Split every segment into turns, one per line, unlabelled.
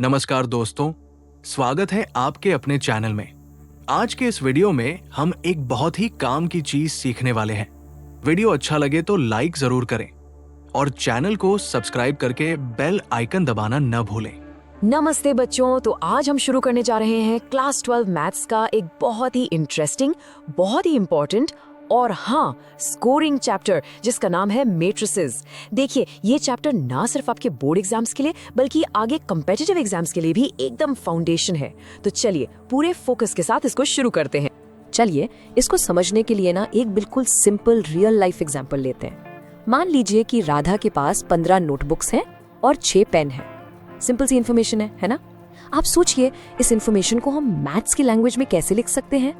नमस्कार दोस्तों, स्वागत है आपके अपने चैनल में। आज के इस वीडियो में हम एक बहुत ही काम की चीज सीखने वाले हैं। वीडियो अच्छा लगे तो लाइक जरूर करें और चैनल को सब्सक्राइब करके बेल आइकन दबाना न भूलें।
नमस्ते बच्चों, तो आज हम शुरू करने जा रहे हैं क्लास 12 मैथ्स का एक बहुत ही इंटरेस्टिंग, बहुत ही इंपॉर्टेंट और हाँ स्कोरिंग चैप्टर जिसका नाम है मैट्रिसेस। देखिए, ये चैप्टर ना सिर्फ आपके बोर्ड एग्जाम्स के लिए बल्कि आगे कॉम्पिटिटिव एग्जाम्स के लिए भी एकदम फाउंडेशन है। तो चलिए पूरे फोकस के साथ इसको शुरू करते हैं। चलिए इसको समझने के लिए ना एक बिल्कुल सिंपल रियल लाइफ एग्जाम्पल लेते हैं। मान लीजिए कि राधा के पास 15 नोटबुक्स हैं और 6 पेन हैं। सिंपल सी इन्फॉर्मेशन है ना? आप सोचिए इस इन्फॉर्मेशन को हम मैथ्स की लैंग्वेज में कैसे लिख सकते हैं।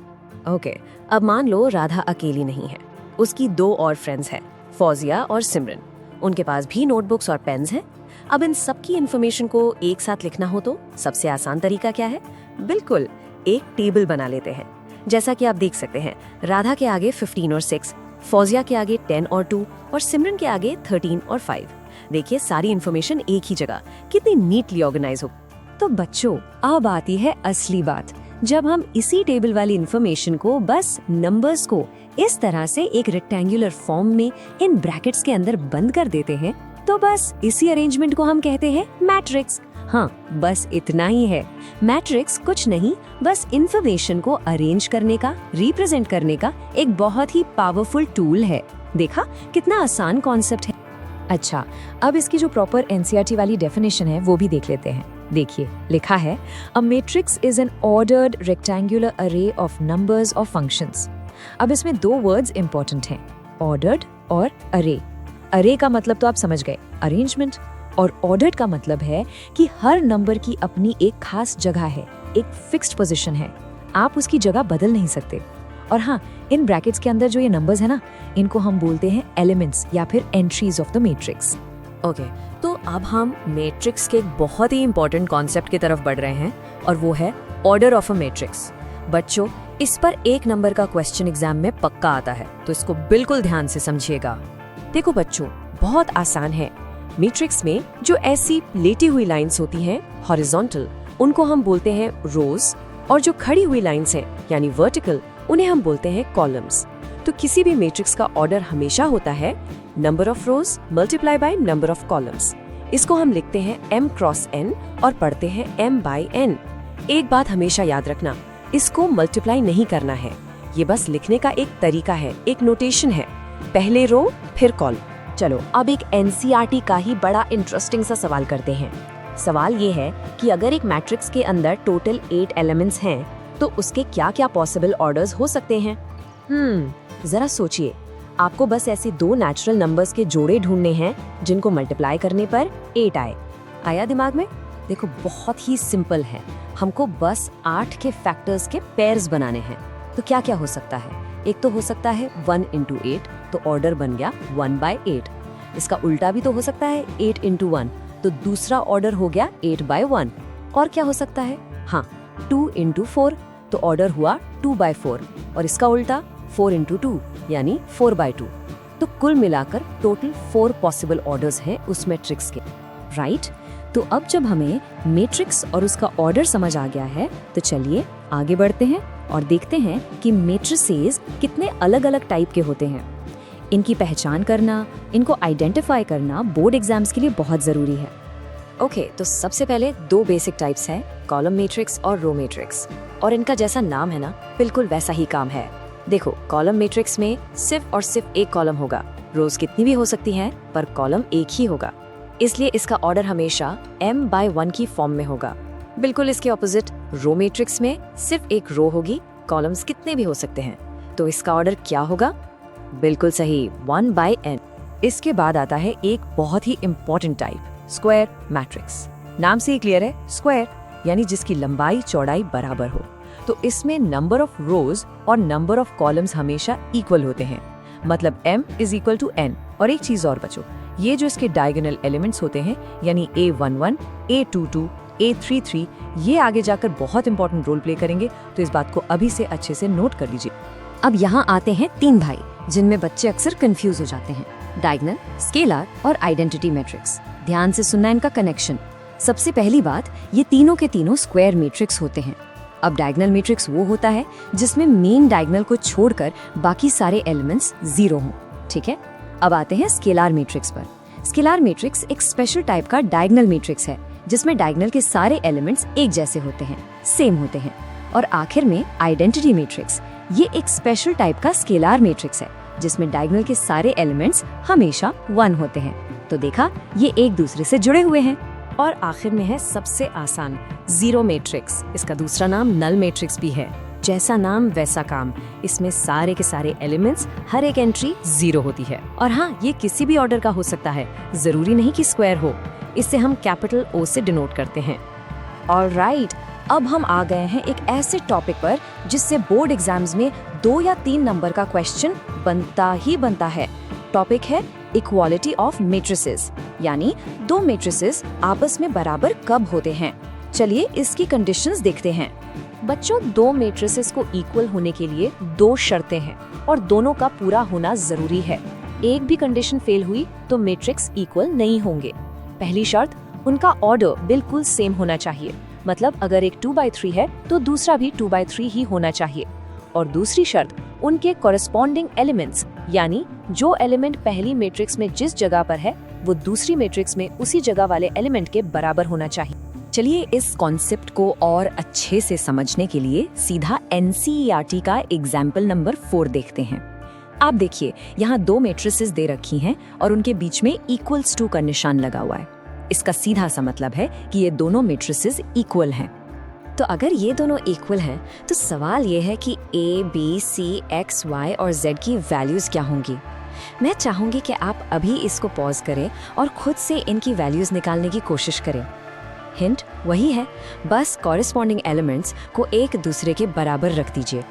ओके, अब मान लो राधा अकेली नहीं है, उसकी 2 और फ्रेंड्स हैं, फौजिया और सिमरन। उनके पास भी नोटबुक्स और पेन्स हैं। अब इन सबकी इन्फॉर्मेशन को एक साथ लिखना हो तो सबसे आसान तरीका क्या है? बिल्कुल, एक टेबल बना लेते हैं। जैसा कि आप देख सकते हैं, राधा के आगे 15 और 6, फौजिया के आगे 10 और 2 और सिमरन के आगे 13 और 5। देखिए सारी इन्फॉर्मेशन एक ही जगह, कितनी नीटली ऑर्गेनाइज हो। तो बच्चों, अब आती है असली बात। जब हम इसी टेबल वाली इन्फॉर्मेशन को बस नंबर्स को इस तरह से एक रेक्टेंगुलर फॉर्म में इन ब्रैकेट्स के अंदर बंद कर देते हैं तो बस इसी अरेंजमेंट को हम कहते हैं मैट्रिक्स। हाँ, बस इतना ही है। मैट्रिक्स कुछ नहीं, बस इन्फॉर्मेशन को अरेंज करने का, रिप्रेजेंट करने का एक बहुत ही पावरफुल टूल है। देखा कितना आसान कॉन्सेप्ट है। अच्छा, अब इसकी जो प्रॉपर एनसीईआरटी वाली डेफिनेशन है वो भी देख लेते हैं। देखिए लिखा है, a matrix is an ordered rectangular अरे ऑफ नंबर्स और फंक्शंस। अब इसमें 2 वर्ड्स इंपॉर्टेंट हैं, ऑर्डर्ड और अरे। अरे का मतलब तो आप समझ गए, अरेंजमेंट, और ऑर्डर्ड का मतलब है कि हर नंबर की अपनी एक खास जगह है, एक फिक्स्ड पोजीशन है, आप उसकी जगह बदल नहीं सकते। और हाँ, इन ब्रैकेट्स के अंदर जो ये नंबर्स है ना, इनको हम बोलते हैं एलिमेंट्स या फिर entries of the matrix. Okay, तो अब हम मैट्रिक्स के एक बहुत ही इंपॉर्टेंट कॉन्सेप्ट की तरफ बढ़ रहे हैं और वो है ऑर्डर ऑफ अ मैट्रिक्स। बच्चों, इस पर एक नंबर का क्वेश्चन एग्जाम में पक्का आता है, तो इसको बिल्कुल ध्यान से समझिएगा। देखो बच्चों, बहुत आसान है। मैट्रिक्स में जो ऐसी लेटी हुई लाइंस होती हैं हॉरिजॉन्टल, उनको हम बोलते हैं रोज, और जो खड़ी हुई लाइंस हैं यानी वर्टिकल, उन्हें हम बोलते हैं कॉलम्स। तो किसी भी मैट्रिक्स का ऑर्डर हमेशा होता है number of rose multiply by number of columns. इसको हम लिखते हैं m क्रॉस n और पढ़ते हैं m बाय n। एक बात हमेशा याद रखना, इसको मल्टीप्लाई नहीं करना है, ये बस लिखने का एक तरीका है, एक नोटेशन है, पहले रो फिर कॉलम। चलो अब एक एनसीईआरटी का ही बड़ा इंटरेस्टिंग सा सवाल करते हैं। सवाल ये है कि अगर एक मैट्रिक्स के अंदर टोटल 8 एलिमेंट्स हैं तो उसके क्या क्या पॉसिबल ऑर्डर्स हो सकते हैं? जरा सोचिए। आपको बस ऐसे 2 नेचुरल नंबर्स के जोड़े ढूंढने हैं जिनको मल्टीप्लाई करने पर 8 आए। आया दिमाग में? देखो बहुत ही सिंपल है, हमको बस 8 के फैक्टर्स के पेयर्स बनाने हैं। तो क्या क्या हो सकता है? एक तो हो सकता है 1 into 8, तो ऑर्डर बन गया 1 by 8। इसका उल्टा भी तो हो सकता है 8 into 1, तो दूसरा ऑर्डर हो गया 8 by 1। और क्या हो सकता है? हाँ, 2 into 4, तो ऑर्डर हुआ 2 by 4, और इसका उल्टा 4 into 2 यानी 4 by 2। तो कुल मिलाकर टोटल 4 पॉसिबल ऑर्डर्स हैं उस मैट्रिक्स के, राइट? तो अब जब हमें मैट्रिक्स और उसका ऑर्डर समझ आ गया है तो चलिए आगे बढ़ते हैं और देखते हैं कि मैट्रिसेस कितने अलग अलग टाइप के होते हैं। इनकी पहचान करना, इनको आइडेंटिफाई करना बोर्ड एग्जाम्स के लिए बहुत जरूरी है। ओके, तो सबसे पहले 2 बेसिक टाइप्स हैं, कॉलम मैट्रिक्स और रो मैट्रिक्स। और इनका जैसा नाम है ना, बिल्कुल वैसा ही काम है। देखो, कॉलम मैट्रिक्स में सिर्फ और सिर्फ एक कॉलम होगा, रोज कितनी भी हो सकती हैं पर कॉलम एक ही होगा, इसलिए इसका ऑर्डर हमेशा m by 1 की फॉर्म में होगा। बिल्कुल इसके ऑपोजिट रो मैट्रिक्स में सिर्फ एक रो होगी, कॉलम्स कितने भी हो सकते हैं, तो इसका ऑर्डर क्या होगा? बिल्कुल सही, 1 by n। इसके बाद आता है एक बहुत ही इंपॉर्टेंट टाइप, स्क्वायर मैट्रिक्स। नाम से ही क्लियर है, स्क्वायर यानी जिसकी लंबाई चौड़ाई बराबर हो। तो इसमें नंबर ऑफ रोज और नंबर ऑफ कॉलम्स हमेशा इक्वल होते हैं, मतलब m is equal to n। और एक चीज और बच्चों, ये जो इसके डायगोनल एलिमेंट्स होते हैं यानी A11, A22, A33, ये आगे जाकर बहुत इंपॉर्टेंट रोल प्ले करेंगे, तो इस बात को अभी से अच्छे से नोट कर लीजिए। अब यहाँ आते हैं 3 भाई जिनमें बच्चे अक्सर कंफ्यूज हो जाते हैं, डायगोनल, स्केलर और आइडेंटिटी मैट्रिक्स। ध्यान से सुनना इनका कनेक्शन।
सबसे पहली बात, ये तीनों के तीनों स्क्वायर मैट्रिक्स होते हैं। अब डायगोनल मैट्रिक्स वो होता है जिसमें मेन डायगोनल को छोड़कर बाकी सारे एलिमेंट्स 0 हों। ठीक है, अब आते हैं स्केलार मैट्रिक्स पर। स्केलार मैट्रिक्स एक स्पेशल टाइप का डायगोनल मैट्रिक्स है जिसमें डायगोनल के सारे एलिमेंट्स एक जैसे होते हैं, सेम होते हैं। और आखिर में आइडेंटिटी मैट्रिक्स, ये एक स्पेशल टाइप का स्केलार मैट्रिक्स है जिसमें डायगोनल के सारे एलिमेंट्स हमेशा 1 होते हैं। तो देखा, ये एक दूसरे से जुड़े हुए हैं।
और आखिर में है सबसे आसान, जीरो मैट्रिक्स। इसका दूसरा नाम नल मैट्रिक्स भी है। जैसा नाम वैसा काम, इसमें सारे के सारे एलिमेंट्स, हर एक एंट्री 0 होती है। और हाँ, ये किसी भी ऑर्डर का हो सकता है, जरूरी नहीं कि स्क्वायर हो। इसे हम कैपिटल O से डिनोट करते हैं। ऑलराइट, अब हम आ गए हैं एक ऐसे टॉपिक पर जिससे बोर्ड एग्जाम्स में 2 या 3 नंबर का क्वेश्चन बनता ही बनता है। टॉपिक है इक्वालिटी ऑफ मैट्रिसेस, यानी 2 मैट्रिसेस आपस में बराबर कब होते हैं। चलिए इसकी कंडीशंस देखते हैं। बच्चों, 2 मैट्रिसेस को इक्वल होने के लिए 2 शर्तें हैं और दोनों का पूरा होना जरूरी है। एक भी कंडीशन फेल हुई तो मैट्रिक्स इक्वल नहीं होंगे। पहली शर्त, उनका ऑर्डर बिल्कुल सेम होना चाहिए। मतलब अगर एक 2/3 है तो दूसरा भी 2/3 ही होना चाहिए। और दूसरी शर्त, उनके कॉरेस्पॉन्डिंग एलिमेंट्स, यानी जो एलिमेंट पहली मैट्रिक्स में जिस जगह पर है वो दूसरी मैट्रिक्स में उसी जगह वाले एलिमेंट के बराबर होना चाहिए।
चलिए इस कॉन्सेप्ट को और अच्छे से समझने के लिए सीधा NCERT का एग्जाम्पल नंबर 4 देखते हैं। आप देखिए, यहाँ 2 मैट्रिसेस दे रखी हैं और उनके बीच में इक्वल्स टू का निशान लगा हुआ है। इसका सीधा सा मतलब है कि ये दोनों मैट्रिसेस इक्वल हैं। तो अगर ये दोनों इक्वल हैं तो सवाल ये है कि A, B, C, X, Y और Z की वैल्यूज क्या होंगी। मैं चाहूंगी कि आप अभी इसको पॉज करें और खुद से इनकी वैल्यूज निकालने की कोशिश करें। हिंट वही है, बस कॉरेस्पॉन्डिंग एलिमेंट्स को एक दूसरे के बराबर रख दीजिए।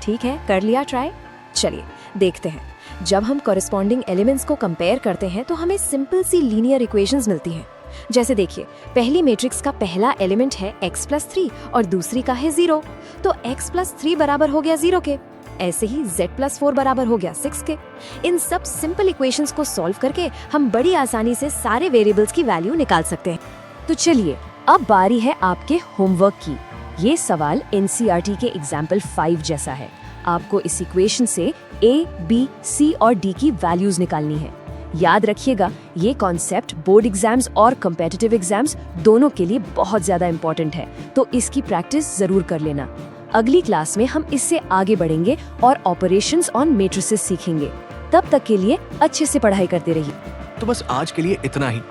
ठीक है, कर लिया ट्राई। चलिए देखते हैं। जब हम कॉरेस्पॉन्डिंग एलिमेंट्स को कंपेयर करते हैं तो हमें सिंपल सी लीनियर इक्वेशंस मिलती हैं। जैसे देखिए, पहली मैट्रिक्स का पहला एलिमेंट है x+3 और दूसरी का है 0, तो x+3 बराबर हो गया 0 के। ऐसे ही z+4 बराबर हो गया 6 के। इन सब सिंपल इक्वेशंस को सॉल्व करके हम बड़ी आसानी से सारे वेरिएबल्स की वैल्यू निकाल सकते हैं। तो चलिए, अब बारी है आपके होमवर्क की। ये सवाल NCERT के एग्जाम्पल 5 जैसा है। आपको इस इक्वेशन से A, B, C और D की वैल्यूज निकालनी है। याद रखिएगा, ये कॉन्सेप्ट बोर्ड एग्जाम्स और कॉम्पिटिटिव एग्जाम्स दोनों के लिए बहुत ज्यादा इंपॉर्टेंट है, तो इसकी प्रैक्टिस जरूर कर लेना। अगली क्लास में हम इससे आगे बढ़ेंगे और ऑपरेशंस ऑन मैट्रिसेस सीखेंगे। तब तक के लिए अच्छे से पढ़ाई करते रहिए।
तो बस आज के लिए इतना ही।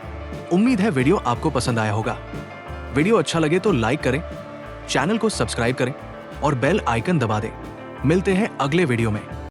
उम्मीद है वीडियो आपको पसंद आया होगा। वीडियो अच्छा लगे तो लाइक करें, चैनल को सब्सक्राइब करें और बेल आइकन दबा दें। मिलते हैं अगले वीडियो में।